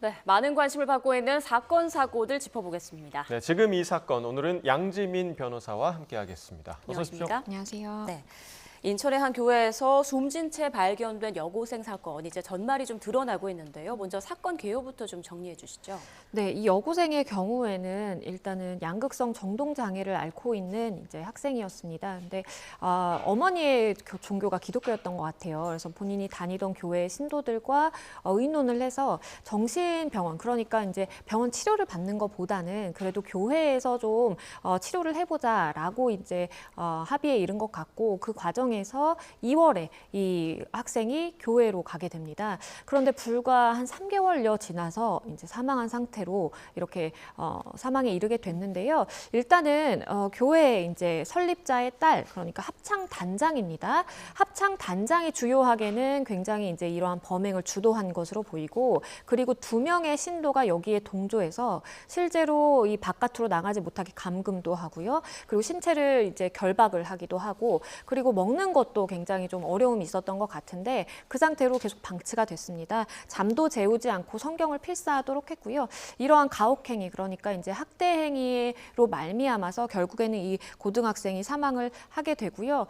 네, 많은 관심을 받고 있는 사건, 사고들 짚어보겠습니다. 네, 지금 이 사건 오늘은 양지민 변호사와 함께하겠습니다. 어서 오십시오. 안녕하세요. 네. 인천의 한 교회에서 숨진 채 발견된 여고생 사건, 이제 전말이 좀 드러나고 있는데요. 먼저 사건 개요부터 좀 정리해 주시죠. 네, 이 여고생의 경우에는 일단은 양극성 정동 장애를 앓고 있는 이제 학생이었습니다. 근데 어머니의 종교가 기독교였던 것 같아요. 그래서 본인이 다니던 교회 신도들과 의논을 해서 정신병원, 그러니까 이제 병원 치료를 받는 것보다는 그래도 교회에서 좀 치료를 해보자라고 이제 합의에 이른 것 같고, 그 과정에서 2월에 이 학생이 교회로 가게 됩니다. 그런데 불과 한 3개월여 지나서 이제 사망한 상태로 이렇게 사망에 이르게 됐는데요. 일단은 교회 이제 설립자의 딸, 그러니까 합창 단장입니다. 합창 단장이 주요하게는 굉장히 이제 이러한 범행을 주도한 것으로 보이고, 그리고 2명의 신도가 여기에 동조해서 실제로 이 바깥으로 나가지 못하게 감금도 하고요. 그리고 신체를 이제 결박을 하기도 하고, 그리고 먹는 것도 굉장히 좀 어려움이 있었던 것 같은데 그 상태로 계속 방치가 됐습니다. 잠도 재우지 않고 성경을 필사하도록 했고요. 이러한 가혹행위, 그러니까 이제 학대 행위로 말미암아서 결국에는 이 고등학생이 사망을 하게 되고요.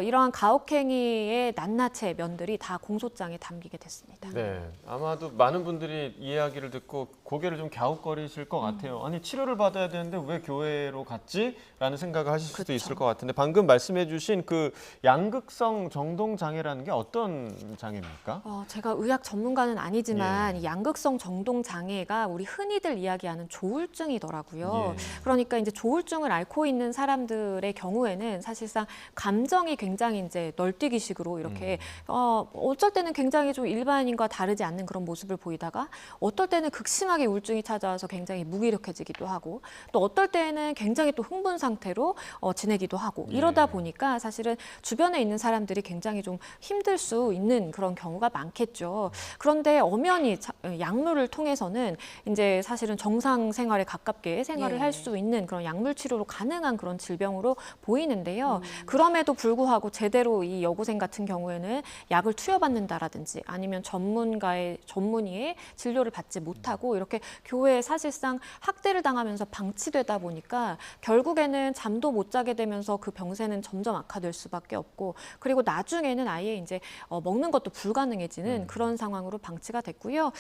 이러한 가혹행위의 낱낱의 면들이 다 공소장에 담기게 됐습니다. 네, 아마도 많은 분들이 이 이야기를 듣고 고개를 좀 갸웃거리실 것 같아요. 아니, 치료를 받아야 되는데 왜 교회로 갔지? 라는 생각을 하실 수도 있을 것 같은데, 방금 말씀해 주신 그 양극성 정동 장애라는 게 어떤 장애입니까? 제가 의학 전문가는 아니지만 예. 이 양극성 정동 장애가 우리 흔히들 이야기하는 조울증이더라고요. 그러니까 이제 조울증을 앓고 있는 사람들의 경우에는 사실상 감정이 굉장히 이제 널뛰기식으로 이렇게 어쩔 때는 굉장히 좀 일반인과 다르지 않는 그런 모습을 보이다가, 어떨 때는 극심하게 우울증이 찾아와서 굉장히 무기력해지기도 하고, 또 어떨 때는 굉장히 또 흥분 상태로 지내기도 하고, 이러다 보니까 사실은 주변에 있는 사람들이 굉장히 좀 힘들 수 있는 그런 경우가 많겠죠. 그런데 엄연히 약물을 통해서는 이제 사실은 정상 생활에 가깝게 생활을 할 수 있는 그런 약물 치료로 가능한 그런 질병으로 보이는데요. 그럼에도 불구하고 제대로 이 여고생 같은 경우에는 약을 투여받는다라든지 아니면 전문의의 진료를 받지 못하고 이렇게 교회에 사실상 학대를 당하면서 방치되다 보니까 결국에는 잠도 못 자게 되면서 그 병세는 점점 악화될 수밖에 없고, 그리고 나중에는 아예 이제 먹는 것도 불가능해지는 그런 상황으로 방치가 됐고요.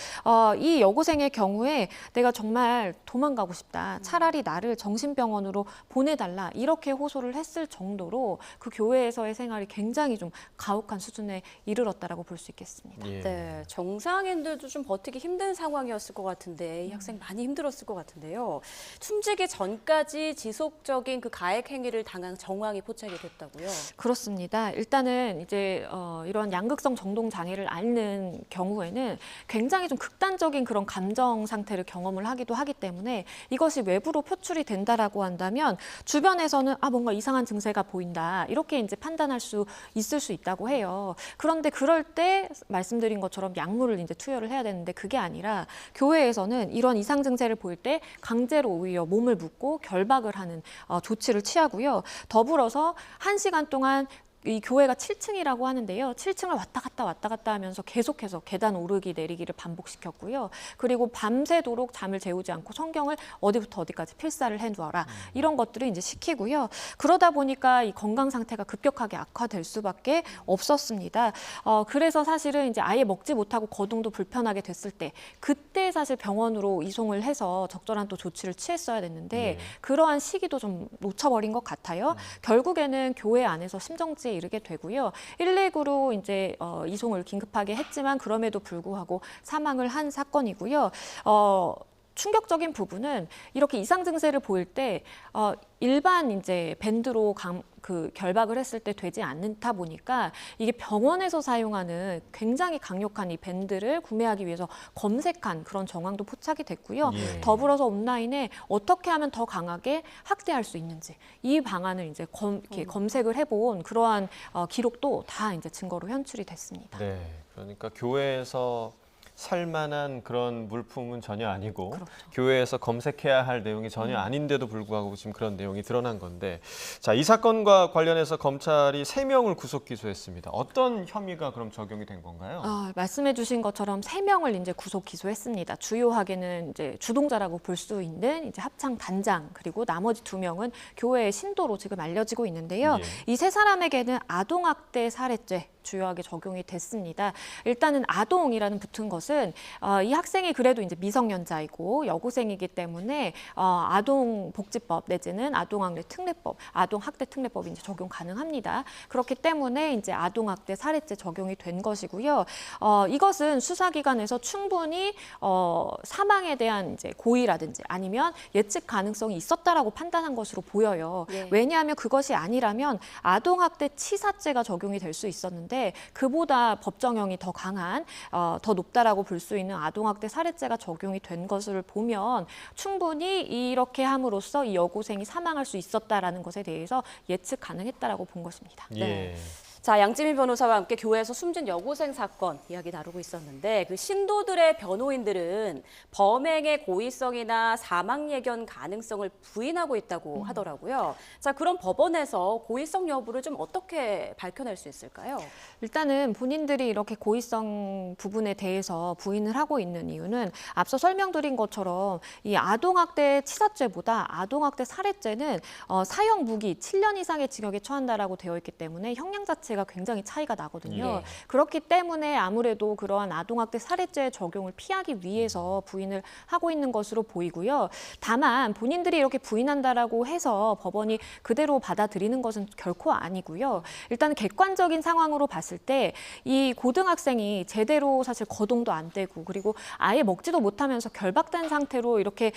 이 여고생의 경우에 내가 정말 도망가고 싶다, 차라리 나를 정신병원으로 보내달라, 이렇게 호소를 했을 정도로 그 교회에서의 생활이 굉장히 좀 가혹한 수준에 이르렀다라고 볼 수 있겠습니다. 예. 네, 정상인들도 좀 버티기 힘든 상황이었을 것 같은데 이 학생 많이 힘들었을 것 같은데요. 숨지기 전까지 지속적인 그 가해 행위를 당한 정황이 포착이 됐다고요? 그렇습니다. 일단은 이제 이런 양극성 정동 장애를 앓는 경우에는 굉장히 좀 극단적인 그런 감정 상태를 경험을 하기도 하기 때문에 이것이 외부로 표출이 된다라고 한다면 주변에서는 뭔가 이상한 증세가 보인다, 이렇게 이제 판단할 수 있을 수 있다고 해요. 그런데 그럴 때 말씀드린 것처럼 약물을 이제 투여를 해야 되는데 그게 아니라 교회에서는 이런 이상 증세를 보일 때 강제로 오히려 몸을 묶고 결박을 하는 조치를 취하고요. 더불어서 1시간 동안 이 교회가 7층이라고 하는데요. 7층을 왔다 갔다 하면서 계속해서 계단 오르기 내리기를 반복시켰고요. 그리고 밤새도록 잠을 재우지 않고 성경을 어디부터 어디까지 필사를 해두어라, 이런 것들을 이제 시키고요. 그러다 보니까 이 건강 상태가 급격하게 악화될 수밖에 없었습니다. 그래서 사실은 이제 아예 먹지 못하고 거동도 불편하게 됐을 때, 그때 사실 병원으로 이송을 해서 적절한 또 조치를 취했어야 됐는데 그러한 시기도 좀 놓쳐버린 것 같아요. 결국에는 교회 안에서 심정지에 이르게 되고요. 119로 이제 이송을 긴급하게 했지만 그럼에도 불구하고 사망을 한 사건이고요. 충격적인 부분은 이렇게 이상 증세를 보일 때 일반 이제 밴드로 그 결박을 했을 때 되지 않다 보니까 이게 병원에서 사용하는 굉장히 강력한 이 밴드를 구매하기 위해서 검색한 그런 정황도 포착이 됐고요. 더불어서 온라인에 어떻게 하면 더 강하게 학대할 수 있는지 이 방안을 이제 이렇게 검색을 해본 그러한 기록도 다 이제 증거로 현출이 됐습니다. 네, 그러니까 교회에서 살만한 그런 물품은 전혀 아니고 그렇죠. 교회에서 검색해야 할 내용이 전혀 아닌데도 불구하고 지금 그런 내용이 드러난 건데, 자, 이 사건과 관련해서 검찰이 3명을 구속 기소했습니다. 어떤 혐의가 그럼 적용이 된 건가요? 말씀해주신 것처럼 3명을 이제 구속 기소했습니다. 주요하게는 이제 주동자라고 볼 수 있는 이제 합창 단장, 그리고 나머지 2명은 교회의 신도로 지금 알려지고 있는데요. 예. 이 3사람에게는 아동학대 살해죄 주요하게 적용이 됐습니다. 일단은 아동이라는 붙은 것은 이 학생이 그래도 이제 미성년자이고 여고생이기 때문에 아동복지법 내지는 아동학대 특례법, 아동학대 특례법이 이제 적용 가능합니다. 그렇기 때문에 이제 아동학대 살해죄 적용이 된 것이고요. 이것은 수사기관에서 충분히 사망에 대한 이제 고의라든지 아니면 예측 가능성이 있었다라고 판단한 것으로 보여요. 예. 왜냐하면 그것이 아니라면 아동학대 치사죄가 적용이 될 수 있었는데 그보다 법정형이 더 강한, 더 높다라고 볼 수 있는 아동학대 살해죄가 적용이 된 것을 보면 충분히 이렇게 함으로써 이 여고생이 사망할 수 있었다라는 것에 대해서 예측 가능했다라고 본 것입니다. 예. 자, 양지민 변호사와 함께 교회에서 숨진 여고생 사건 이야기 나누고 있었는데, 그 신도들의 변호인들은 범행의 고의성이나 사망 예견 가능성을 부인하고 있다고 하더라고요. 자, 그럼 법원에서 고의성 여부를 좀 어떻게 밝혀낼 수 있을까요? 일단은 본인들이 이렇게 고의성 부분에 대해서 부인을 하고 있는 이유는 앞서 설명드린 것처럼 이 아동학대 치사죄보다 아동학대 살해죄는 사형 무기 7년 이상의 징역에 처한다라고 되어 있기 때문에 형량 자체가 굉장히 차이가 나거든요. 예. 그렇기 때문에 아무래도 그러한 아동학대 살해죄 적용을 피하기 위해서 부인을 하고 있는 것으로 보이고요. 다만 본인들이 이렇게 부인한다라고 해서 법원이 그대로 받아들이는 것은 결코 아니고요. 일단 객관적인 상황으로 봤을 때 이 고등학생이 제대로 사실 거동도 안 되고 그리고 아예 먹지도 못하면서 결박된 상태로 이렇게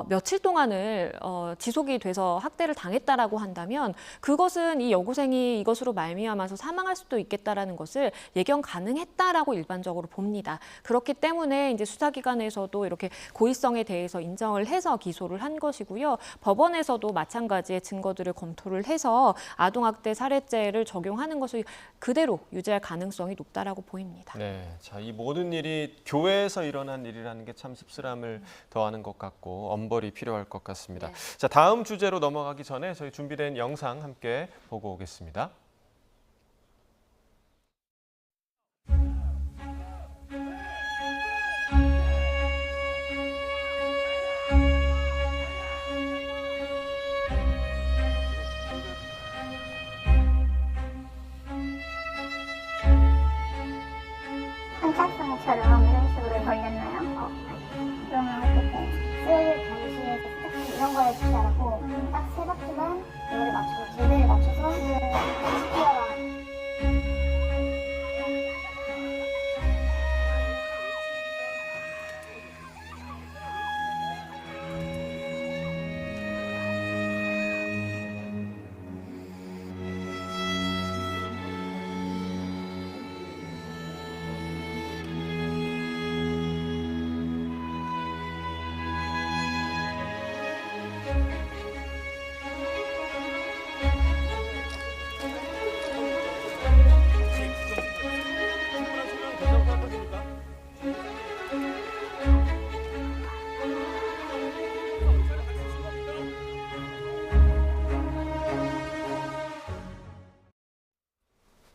며칠 동안을 지속이 돼서 학대를 당했다라고 한다면 그것은 이 여고생이 이것으로 말미암아서 사망할 수도 있겠다라는 것을 예견 가능했다라고 일반적으로 봅니다. 그렇기 때문에 이제 수사기관에서도 이렇게 고의성에 대해서 인정을 해서 기소를 한 것이고요. 법원에서도 마찬가지의 증거들을 검토를 해서 아동학대 살해죄를 적용하는 것을 그대로 유지할 가능성이 높다라고 보입니다. 네, 자, 이 모든 일이 교회에서 일어난 일이라는 게 참 씁쓸함을 더하는 것 같고 엄벌이 필요할 것 같습니다. 네. 자, 다음 주제로 넘어가기 전에 저희 준비된 영상 함께 보고 오겠습니다. 선착순처럼 이런 식으로 걸렸나요? 그러면 어떻게 쓸 당시에 이런 거에 주시라고 딱 3바퀴만 이거를 맞춰서 제대를 맞춰서 시키어라.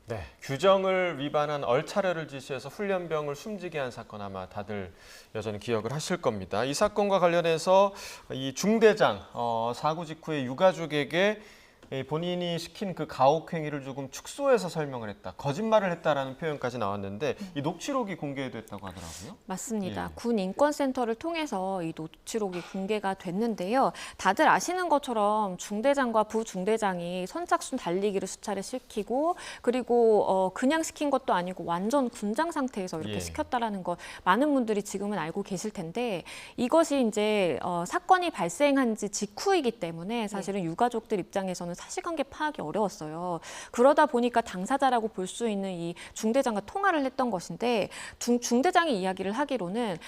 네, 규정을 위반한 얼차려를 지시해서 훈련병을 숨지게 한 사건 아마 다들 여전히 기억을 하실 겁니다. 이 사건과 관련해서 이 중대장 사고 직후에 유가족에게 본인이 시킨 그 가혹 행위를 조금 축소해서 설명을 했다, 거짓말을 했다라는 표현까지 나왔는데 이 녹취록이 공개됐다고 하더라고요. 맞습니다. 예. 군 인권센터를 통해서 이 녹취록이 공개가 됐는데요. 다들 아시는 것처럼 중대장과 부중대장이 선착순 달리기를 수차례 시키고 그리고 그냥 시킨 것도 아니고 완전 군장 상태에서 이렇게 예. 시켰다라는 것 많은 분들이 지금은 알고 계실 텐데 이것이 이제 사건이 발생한 지 직후이기 때문에 사실은 유가족들 입장에서는 사실관계 파악이 어려웠어요. 그러다 보니까 당사자라고 볼 수 있는 이 중대장과 통화를 했던 것인데 중대장이 이야기를 하기로는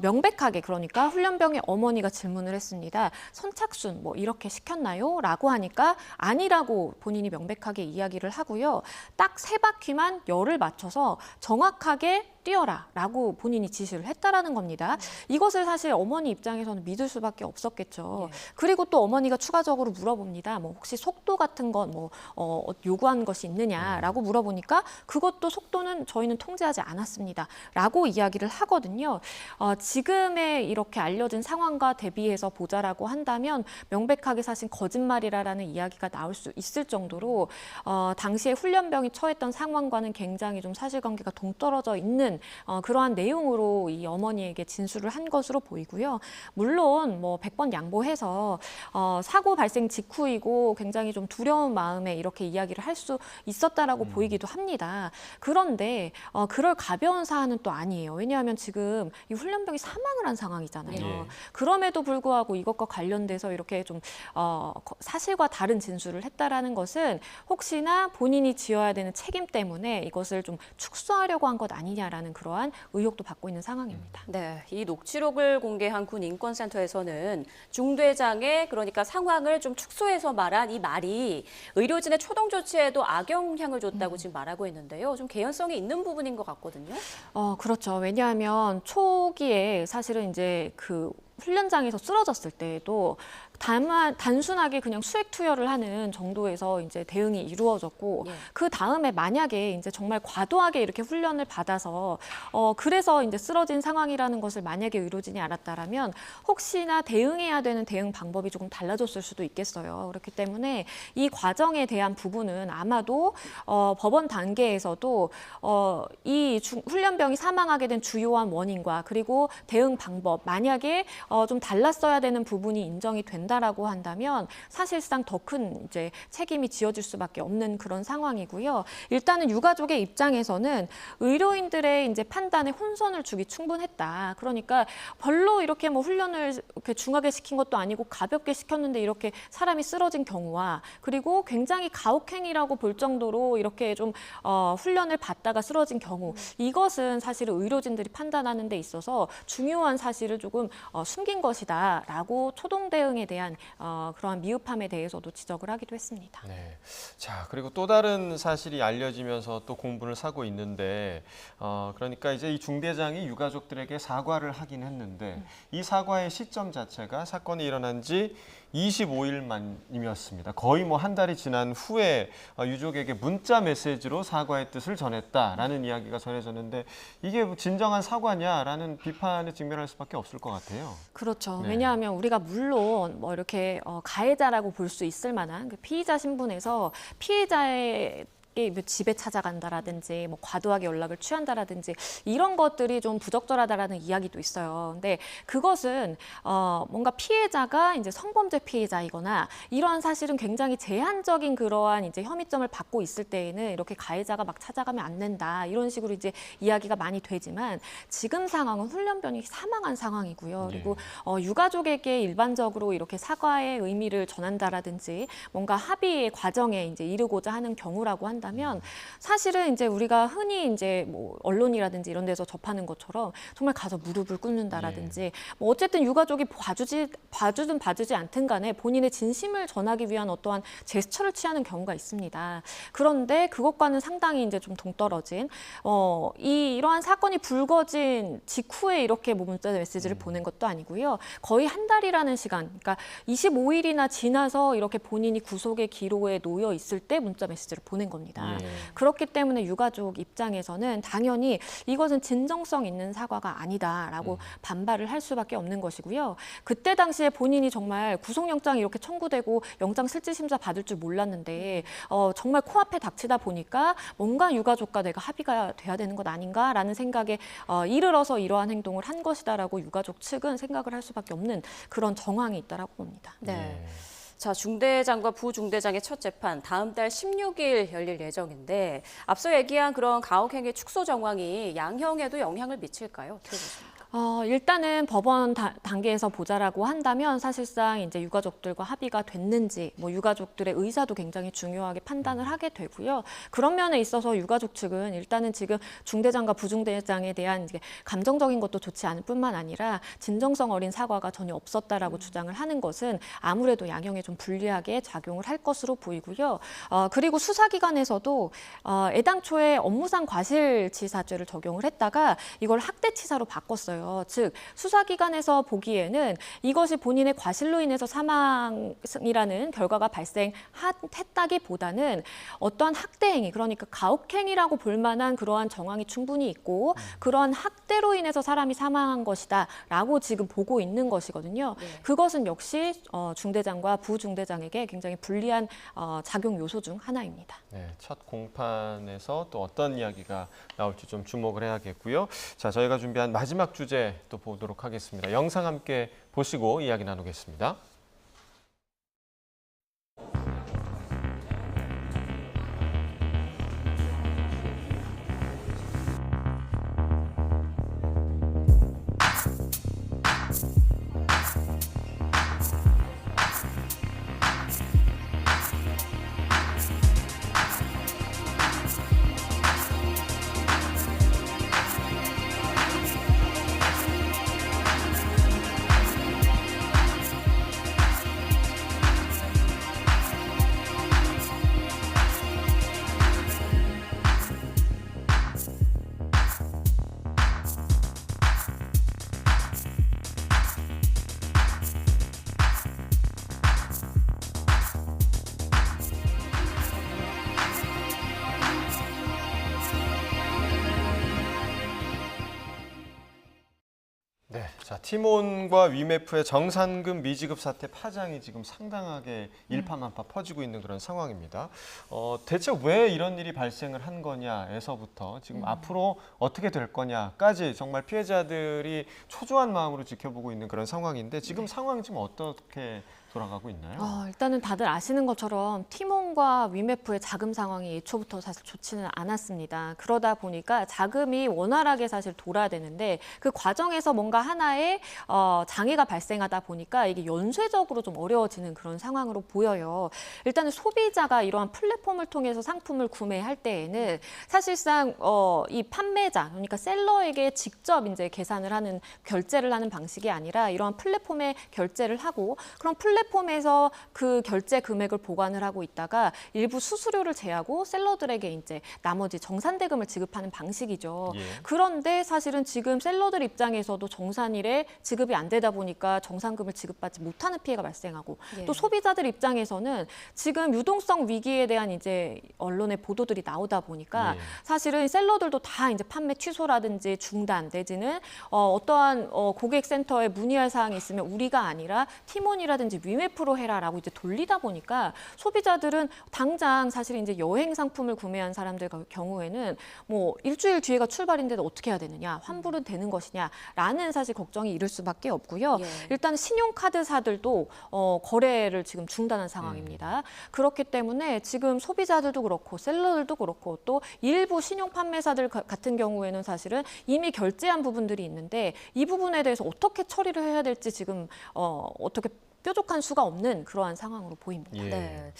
명백하게 그러니까 훈련병의 어머니가 질문을 했습니다. 선착순 뭐 이렇게 시켰나요? 라고 하니까 아니라고 본인이 명백하게 이야기를 하고요. 딱 3바퀴만 열을 맞춰서 정확하게 뛰어라라고 본인이 지시를 했다라는 겁니다. 이것을 사실 어머니 입장에서는 믿을 수밖에 없었겠죠. 그리고 또 어머니가 추가적으로 물어봅니다. 뭐 혹시 속도 같은 건 뭐 요구한 것이 있느냐라고 물어보니까 그것도 속도는 저희는 통제하지 않았습니다라고 이야기를 하거든요. 지금의 이렇게 알려진 상황과 대비해서 보자라고 한다면 명백하게 사실 거짓말이라는 이야기가 나올 수 있을 정도로 당시에 훈련병이 처했던 상황과는 굉장히 좀 사실관계가 동떨어져 있는 그러한 내용으로 이 어머니에게 진술을 한 것으로 보이고요. 물론 뭐 100번 양보해서 사고 발생 직후이고 굉장히 좀 두려운 마음에 이렇게 이야기를 할 수 있었다라고 보이기도 합니다. 그런데 그럴 가벼운 사안은 또 아니에요. 왜냐하면 지금 이 훈련병이 사망을 한 상황이잖아요. 예. 그럼에도 불구하고 이것과 관련돼서 이렇게 좀 사실과 다른 진술을 했다라는 것은 혹시나 본인이 지어야 되는 책임 때문에 이것을 좀 축소하려고 한 것 아니냐라는 그러한 의혹도 받고 있는 상황입니다. 네, 이 녹취록을 공개한 군 인권센터에서는 중대장의 그러니까 상황을 좀 축소해서 말한 이 말이 의료진의 초동 조치에도 악영향을 줬다고 지금 말하고 있는데요. 좀 개연성이 있는 부분인 것 같거든요. 그렇죠. 왜냐하면 초기에 사실은 이제 그 훈련장에서 쓰러졌을 때에도 다만 단순하게 그냥 수액 투여를 하는 정도에서 이제 대응이 이루어졌고 그 다음에 만약에 이제 정말 과도하게 이렇게 훈련을 받아서 그래서 이제 쓰러진 상황이라는 것을 만약에 의료진이 알았다라면 혹시나 대응해야 되는 대응 방법이 조금 달라졌을 수도 있겠어요. 그렇기 때문에 이 과정에 대한 부분은 아마도 법원 단계에서도 이 훈련병이 사망하게 된 주요한 원인과 그리고 대응 방법 만약에 좀 달랐어야 되는 부분이 인정이 된다라고 한다면 사실상 더 큰 이제 책임이 지어질 수밖에 없는 그런 상황이고요. 일단은 유가족의 입장에서는 의료인들의 이제 판단에 혼선을 주기 충분했다. 그러니까 별로 이렇게 뭐 훈련을 이렇게 중하게 시킨 것도 아니고 가볍게 시켰는데 이렇게 사람이 쓰러진 경우와 그리고 굉장히 가혹행위라고 볼 정도로 이렇게 좀 훈련을 받다가 쓰러진 경우 이것은 사실은 의료진들이 판단하는 데 있어서 중요한 사실을 조금 숨긴 것이다라고 초동 대응에 대한 그러한 미흡함에 대해서도 지적을 하기도 했습니다. 네. 자, 그리고 또 다른 사실이 알려지면서 또 공분을 사고 있는데, 그러니까 이제 이 중대장이 유가족들에게 사과를 하긴 했는데, 이 사과의 시점 자체가 사건이 일어난 지 25일 만이었습니다. 거의 뭐 한 달이 지난 후에 유족에게 문자 메시지로 사과의 뜻을 전했다라는 이야기가 전해졌는데 이게 진정한 사과냐라는 비판에 직면할 수밖에 없을 것 같아요. 그렇죠. 네. 왜냐하면 우리가 물론 뭐 이렇게 가해자라고 볼 수 있을 만한 그 피의자 신분에서 피해자의 집에 찾아간다라든지 뭐 과도하게 연락을 취한다라든지 이런 것들이 좀 부적절하다라는 이야기도 있어요. 근데 그것은 뭔가 피해자가 이제 성범죄 피해자이거나 이러한 사실은 굉장히 제한적인 그러한 이제 혐의점을 받고 있을 때에는 이렇게 가해자가 막 찾아가면 안 된다 이런 식으로 이제 이야기가 많이 되지만 지금 상황은 훈련병이 사망한 상황이고요. 그리고 유가족에게 일반적으로 이렇게 사과의 의미를 전한다라든지 뭔가 합의의 과정에 이제 이르고자 하는 경우라고 한다면 사실은 이제 우리가 흔히 이제 뭐 언론이라든지 이런 데서 접하는 것처럼 정말 가서 무릎을 꿇는다라든지 뭐 어쨌든 유가족이 봐주든 봐주지 않든 간에 본인의 진심을 전하기 위한 어떠한 제스처를 취하는 경우가 있습니다. 그런데 그것과는 상당히 이제 좀 동떨어진 이러한 사건이 불거진 직후에 이렇게 문자 메시지를 보낸 것도 아니고요. 거의 한 달이라는 시간, 그러니까 25일이나 지나서 이렇게 본인이 구속의 기로에 놓여 있을 때 문자 메시지를 보낸 겁니다. 그렇기 때문에 유가족 입장에서는 당연히 이것은 진정성 있는 사과가 아니다라고 반발을 할 수밖에 없는 것이고요. 그때 당시에 본인이 정말 구속영장이 이렇게 청구되고 영장실질심사 받을 줄 몰랐는데 정말 코앞에 닥치다 보니까 뭔가 유가족과 내가 합의가 돼야 되는 것 아닌가라는 생각에 이르러서 이러한 행동을 한 것이다라고 유가족 측은 생각을 할 수밖에 없는 그런 정황이 있다라고 봅니다. 네. 자, 중대장과 부중대장의 첫 재판 다음 달 16일 열릴 예정인데 앞서 얘기한 그런 가혹행위 축소 정황이 양형에도 영향을 미칠까요? 어떻게 보십니까? 일단은 법원 단계에서 보자라고 한다면 사실상 이제 유가족들과 합의가 됐는지 뭐 유가족들의 의사도 굉장히 중요하게 판단을 하게 되고요. 그런 면에 있어서 유가족 측은 일단은 지금 중대장과 부중대장에 대한 이제 감정적인 것도 좋지 않을 뿐만 아니라 진정성 어린 사과가 전혀 없었다라고 주장을 하는 것은 아무래도 양형에 좀 불리하게 작용을 할 것으로 보이고요. 그리고 수사기관에서도 애당초에 업무상 과실치사죄를 적용을 했다가 이걸 학대치사로 바꿨어요. 즉 수사기관에서 보기에는 이것이 본인의 과실로 인해서 사망이라는 결과가 발생했다기보다는 어떠한 학대 행위, 그러니까 가혹행위라고 볼 만한 그러한 정황이 충분히 있고 그러한 학대로 인해서 사람이 사망한 것이다라고 지금 보고 있는 것이거든요. 네. 그것은 역시 중대장과 부중대장에게 굉장히 불리한 작용 요소 중 하나입니다. 네, 첫 공판에서 또 어떤 이야기가 나올지 좀 주목을 해야겠고요. 자, 저희가 준비한 마지막 주제 또 보도록 하겠습니다. 영상 함께 보시고 이야기 나누겠습니다. 네, 자 티몬과 위메프의 정산금 미지급 사태 파장이 지금 상당하게 일파만파 퍼지고 있는 그런 상황입니다. 대체 왜 이런 일이 발생을 한 거냐에서부터 지금 앞으로 어떻게 될 거냐까지 정말 피해자들이 초조한 마음으로 지켜보고 있는 그런 상황인데 지금 상황이 지금 어떻게 돌아가고 있나요? 일단은 다들 아시는 것처럼 티몬과 위메프의 자금 상황이 예초부터 사실 좋지는 않았습니다. 그러다 보니까 자금이 원활하게 사실 돌아야 되는데 그 과정에서 뭔가 하나의 장애가 발생하다 보니까 이게 연쇄적으로 좀 어려워지는 그런 상황으로 보여요. 일단은 소비자가 이러한 플랫폼을 통해서 상품을 구매할 때에는 사실상 이 판매자, 그러니까 셀러에게 직접 이제 계산을 하는 결제를 하는 방식이 아니라 이러한 플랫폼에 결제를 하고 그런 플랫폼에서 그 결제 금액을 보관을 하고 있다가 일부 수수료를 제하고 셀러들에게 이제 나머지 정산대금을 지급하는 방식이죠. 예. 그런데 사실은 지금 셀러들 입장에서도 정산일에 지급이 안 되다 보니까 정산금을 지급받지 못하는 피해가 발생하고 예. 또 소비자들 입장에서는 지금 유동성 위기에 대한 이제 언론의 보도들이 나오다 보니까 예. 사실은 셀러들도 다 이제 판매 취소라든지 중단 내지는 어떠한 고객센터에 문의할 사항이 있으면 우리가 아니라 티몬이라든지 위메프로 해라라고 이제 돌리다 보니까 소비자들은 당장 사실 이제 여행 상품을 구매한 사람들 경우에는 뭐 일주일 뒤에가 출발인데도 어떻게 해야 되느냐, 환불은 되는 것이냐라는 사실 걱정이 이를 수밖에 없고요. 예. 일단 신용카드사들도 거래를 지금 중단한 상황입니다. 그렇기 때문에 지금 소비자들도 그렇고 셀러들도 그렇고 또 일부 신용 판매사들 같은 경우에는 사실은 이미 결제한 부분들이 있는데 이 부분에 대해서 어떻게 처리를 해야 될지 지금 어떻게 뾰족한 수가 없는 그러한 상황으로 보입니다. 예. 네.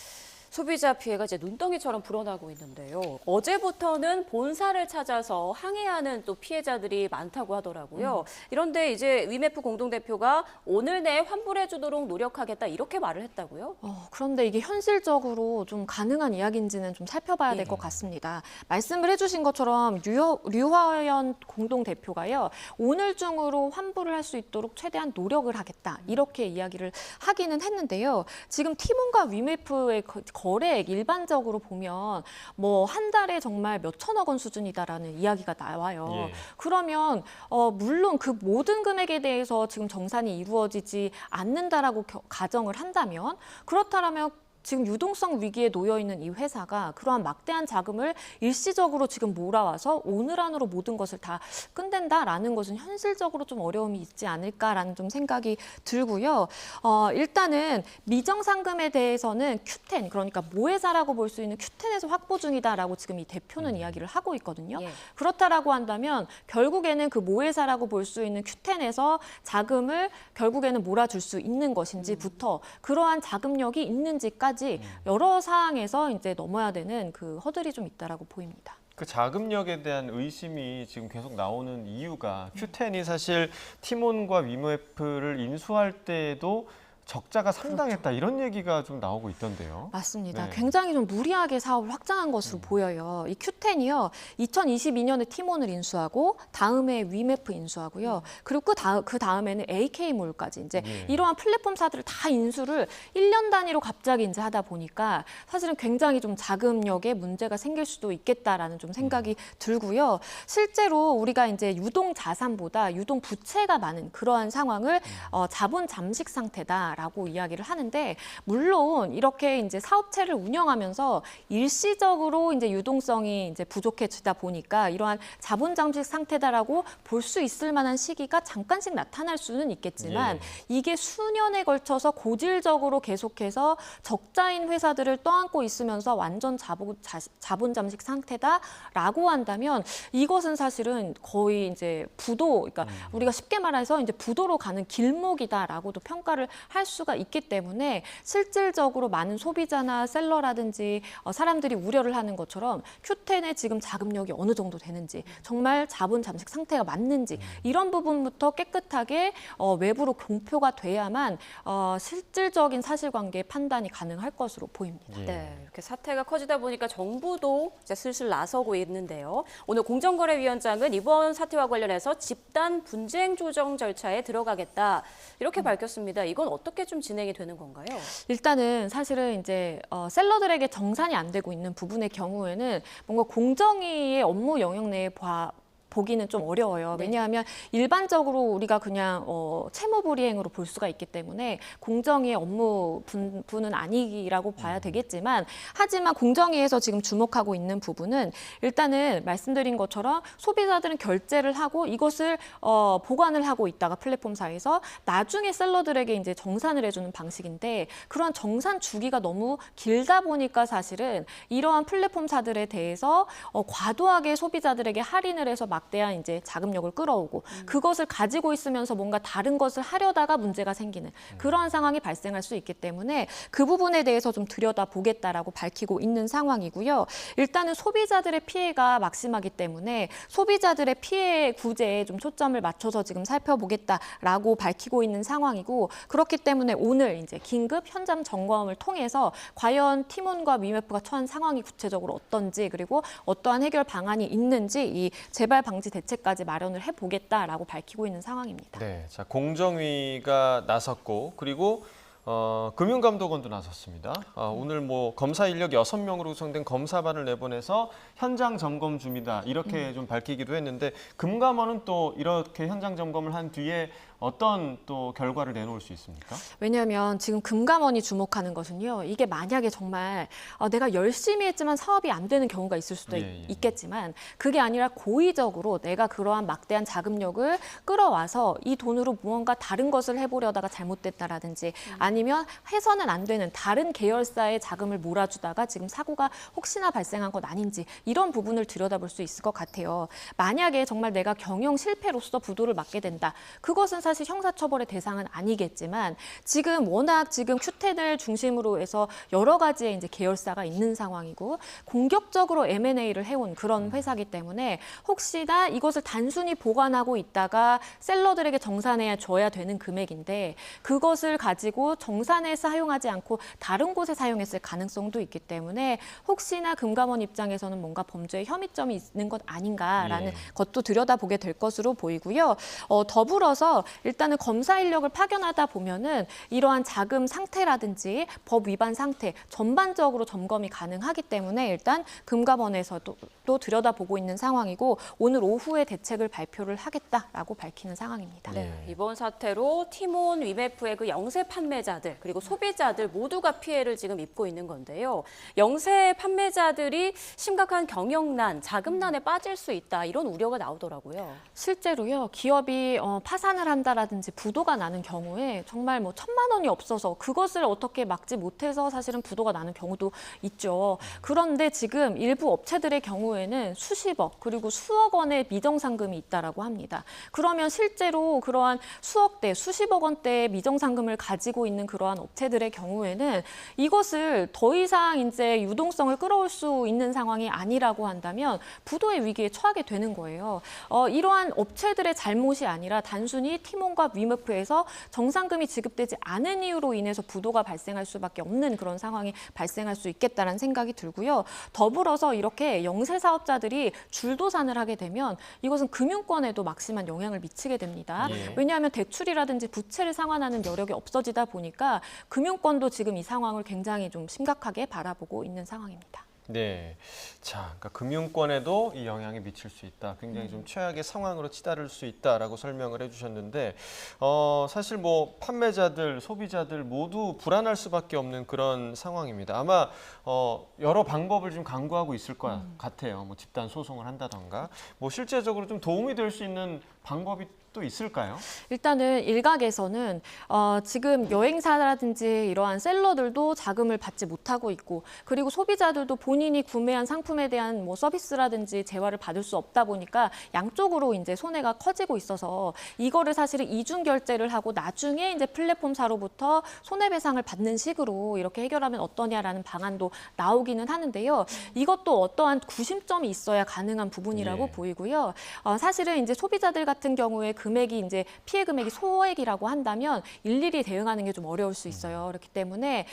소비자 피해가 이제 눈덩이처럼 불어나고 있는데요. 어제부터는 본사를 찾아서 항의하는 또 피해자들이 많다고 하더라고요. 이런데 이제 위메프 공동대표가 오늘 내에 환불해 주도록 노력하겠다 이렇게 말을 했다고요? 그런데 이게 현실적으로 좀 가능한 이야기인지는 좀 살펴봐야 될 것 같습니다. 말씀을 해주신 것처럼 류화연 공동대표가요. 오늘 중으로 환불을 할 수 있도록 최대한 노력을 하겠다. 이렇게 이야기를 하기는 했는데요. 지금 티몬과 위메프의 거래액 일반적으로 보면 뭐 한 달에 정말 몇 천억 원 수준이다라는 이야기가 나와요. 예. 그러면 물론 그 모든 금액에 대해서 지금 정산이 이루어지지 않는다라고 가정을 한다면 그렇다면 지금 유동성 위기에 놓여 있는 이 회사가 그러한 막대한 자금을 일시적으로 지금 몰아와서 오늘 안으로 모든 것을 다 끝낸다라는 것은 현실적으로 좀 어려움이 있지 않을까라는 좀 생각이 들고요. 일단은 미정상금에 대해서는 Q10, 그러니까 모회사라고 볼 수 있는 Q10에서 확보 중이다라고 지금 이 대표는 이야기를 하고 있거든요. 예. 그렇다라고 한다면 결국에는 그 모회사라고 볼 수 있는 Q10에서 자금을 결국에는 몰아줄 수 있는 것인지부터 그러한 자금력이 있는지까지 여러 사항에서 이제 넘어야 되는 그 허들이 좀 있다라고 보입니다. 그 자금력에 대한 의심이 지금 계속 나오는 이유가 Q10이 사실 티몬과 위모F를 인수할 때에도 적자가 상당했다 이런 얘기가 좀 나오고 있던데요. 맞습니다. 네. 굉장히 좀 무리하게 사업을 확장한 것으로 보여요. 이 Q10이요. 2022년에 티몬을 인수하고 다음에 위메프 인수하고요. 그리고 그 다음에는 AK몰까지 이제 예. 이러한 플랫폼사들을 다 인수를 1년 단위로 갑자기 이제 하다 보니까 사실은 굉장히 좀 자금력에 문제가 생길 수도 있겠다라는 좀 생각이 들고요. 실제로 우리가 이제 유동 자산보다 유동 부채가 많은 그러한 상황을 자본 잠식 상태다. 라고 이야기를 하는데 물론 이렇게 이제 사업체를 운영하면서 일시적으로 이제 유동성이 이제 부족해지다 보니까 이러한 자본 잠식 상태다라고 볼 수 있을 만한 시기가 잠깐씩 나타날 수는 있겠지만 예. 이게 수년에 걸쳐서 고질적으로 계속해서 적자인 회사들을 떠안고 있으면서 완전 자본 잠식 상태다라고 한다면 이것은 사실은 거의 이제 부도, 그러니까 우리가 쉽게 말해서 이제 부도로 가는 길목이다라고도 평가를 할 수가 있기 때문에 실질적으로 많은 소비자나 셀러라든지 사람들이 우려를 하는 것처럼 Q10의 지금 자금력이 어느 정도 되는지 정말 자본 잠식 상태가 맞는지 이런 부분부터 깨끗하게 외부로 공표가 돼야만 실질적인 사실관계 판단이 가능할 것으로 보입니다. 예. 네, 이렇게 사태가 커지다 보니까 정부도 이제 슬슬 나서고 있는데요. 오늘 공정거래위원장은 이번 사태와 관련해서 집단 분쟁 조정 절차에 들어가겠다 이렇게 밝혔습니다. 이건 어떻게 좀 진행이 되는 건가요? 일단은 사실은 이제 셀러들에게 정산이 안 되고 있는 부분의 경우에는 뭔가 공정위의 업무 영역 내에 보기는 좀 어려워요. 네. 왜냐하면 일반적으로 우리가 그냥 채무불이행으로 볼 수가 있기 때문에 공정위의 업무 분은 아니라고 봐야 되겠지만 하지만 공정위에서 지금 주목하고 있는 부분은 일단은 말씀드린 것처럼 소비자들은 결제를 하고 이것을 보관을 하고 있다가 플랫폼사에서 나중에 셀러들에게 이제 정산을 해주는 방식인데 그런 정산 주기가 너무 길다 보니까 사실은 이러한 플랫폼사들에 대해서 과도하게 소비자들에게 할인을 해서 막대한 이제 자금력을 끌어오고 그것을 가지고 있으면서 뭔가 다른 것을 하려다가 문제가 생기는 그러한 상황이 발생할 수 있기 때문에 그 부분에 대해서 좀 들여다보겠다라고 밝히고 있는 상황이고요. 일단은 소비자들의 피해가 막심하기 때문에 소비자들의 피해 구제에 좀 초점을 맞춰서 지금 살펴보겠다라고 밝히고 있는 상황이고 그렇기 때문에 오늘 이제 긴급 현장 점검을 통해서 과연 티몬과 위메프가 처한 상황이 구체적으로 어떤지 그리고 어떠한 해결 방안이 있는지 이 재발 방지 대책까지 마련을 해보겠다라고 밝히고 있는 상황입니다. 네, 자 공정위가 나섰고 그리고 금융감독원도 나섰습니다. 오늘 뭐 검사 인력 6명으로 구성된 검사반을 내보내서 현장 점검 중이다 이렇게 좀 밝히기도 했는데 금감원은 또 이렇게 현장 점검을 한 뒤에 어떤 또 결과를 내놓을 수 있습니까? 왜냐하면 지금 금감원이 주목하는 것은요. 이게 만약에 정말 내가 열심히 했지만 사업이 안 되는 경우가 있을 수도 있겠지만 그게 아니라 고의적으로 내가 그러한 막대한 자금력을 끌어와서 이 돈으로 무언가 다른 것을 해보려다가 잘못됐다라든지 아니면 해서는 안 되는 다른 계열사의 자금을 몰아주다가 지금 사고가 혹시나 발생한 것 아닌지 이런 부분을 들여다볼 수 있을 것 같아요. 만약에 정말 내가 경영 실패로서 부도를 맞게 된다. 그것은 사실 형사처벌의 대상은 아니겠지만 지금 워낙 지금 Q10을 중심으로 해서 여러 가지의 이제 계열사가 있는 상황이고 공격적으로 M&A를 해온 그런 회사이기 때문에 혹시나 이것을 단순히 보관하고 있다가 셀러들에게 정산해 줘야 되는 금액인데 그것을 가지고 정산에 사용하지 않고 다른 곳에 사용했을 가능성도 있기 때문에 혹시나 금감원 입장에서는 뭔가 범죄의 혐의점이 있는 것 아닌가라는 것도 들여다보게 될 것으로 보이고요. 더불어서 일단은 검사 인력을 파견하다 보면은 이러한 자금 상태라든지 법 위반 상태 전반적으로 점검이 가능하기 때문에 일단 금감원에서도 또 들여다보고 있는 상황이고 오늘 오후에 대책을 발표를 하겠다라고 밝히는 상황입니다. 네, 이번 사태로 티몬, 위메프의 그 영세 판매자들 그리고 소비자들 모두가 피해를 지금 입고 있는 건데요. 영세 판매자들이 심각한 경영난, 자금난에 빠질 수 있다 이런 우려가 나오더라고요. 실제로요, 기업이 파산을 한다라든지 부도가 나는 경우에 정말 뭐 1,000만 원이 없어서 그것을 어떻게 막지 못해서 사실은 부도가 나는 경우도 있죠. 그런데 지금 일부 업체들의 경우에는 수십억 그리고 수억 원의 미정상금이 있다라고 합니다. 그러면 실제로 그러한 수억대, 수십억 원대의 미정상금을 가지고 있는 그러한 업체들의 경우에는 이것을 더 이상 이제 유동성을 끌어올 수 있는 상황이 아니라고 한다면 부도의 위기에 처하게 되는 거예요. 이러한 업체들의 잘못이 아니라 단순히 티몬과 위메프에서 정상금이 지급되지 않은 이유로 인해서 부도가 발생할 수밖에 없는 그런 상황이 발생할 수 있겠다는 생각이 들고요. 더불어서 이렇게 영세 사업자들이 줄도산을 하게 되면 이것은 금융권에도 막심한 영향을 미치게 됩니다. 왜냐하면 대출이라든지 부채를 상환하는 여력이 없어지다 보니까 금융권도 지금 이 상황을 굉장히 좀 심각하게 바라보고 있는 상황입니다. 네, 자, 그러니까 금융권에도 이 영향이 미칠 수 있다. 굉장히 좀 최악의 상황으로 치달을 수 있다라고 설명을 해주셨는데, 사실 뭐 판매자들, 소비자들 모두 불안할 수밖에 없는 그런 상황입니다. 아마 여러 방법을 좀 강구하고 있을 것 같아요. 뭐 집단 소송을 한다던가, 뭐 실제적으로 좀 도움이 될 수 있는 방법이 또 있을까요? 일단은 일각에서는 지금 여행사라든지 이러한 셀러들도 자금을 받지 못하고 있고 그리고 소비자들도 본인이 구매한 상품에 대한 뭐 서비스라든지 재화를 받을 수 없다 보니까 양쪽으로 이제 손해가 커지고 있어서 이거를 사실은 이중 결제를 하고 나중에 이제 플랫폼사로부터 손해배상을 받는 식으로 이렇게 해결하면 어떠냐라는 방안도 나오기는 하는데요. 이것도 어떠한 구심점이 있어야 가능한 부분이라고 보이고요. 사실은 이제 소비자들 같은 경우에 금액이 이제 피해 금액이 소액이라고 한다면 일일이 대응하는 게 좀 어려울 수 있어요. 그렇기 때문에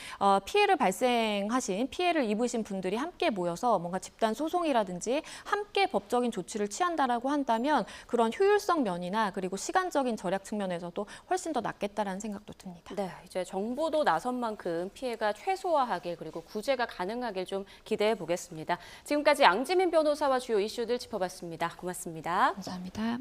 피해를 입으신 분들이 함께 모여서 뭔가 집단 소송이라든지 함께 법적인 조치를 취한다라고 한다면 그런 효율성 면이나 그리고 시간적인 절약 측면에서도 훨씬 더 낫겠다라는 생각도 듭니다. 네, 이제 정부도 나선 만큼 피해가 최소화하길 그리고 구제가 가능하길 좀 기대해 보겠습니다. 지금까지 양지민 변호사와 주요 이슈들 짚어봤습니다. 고맙습니다. 감사합니다.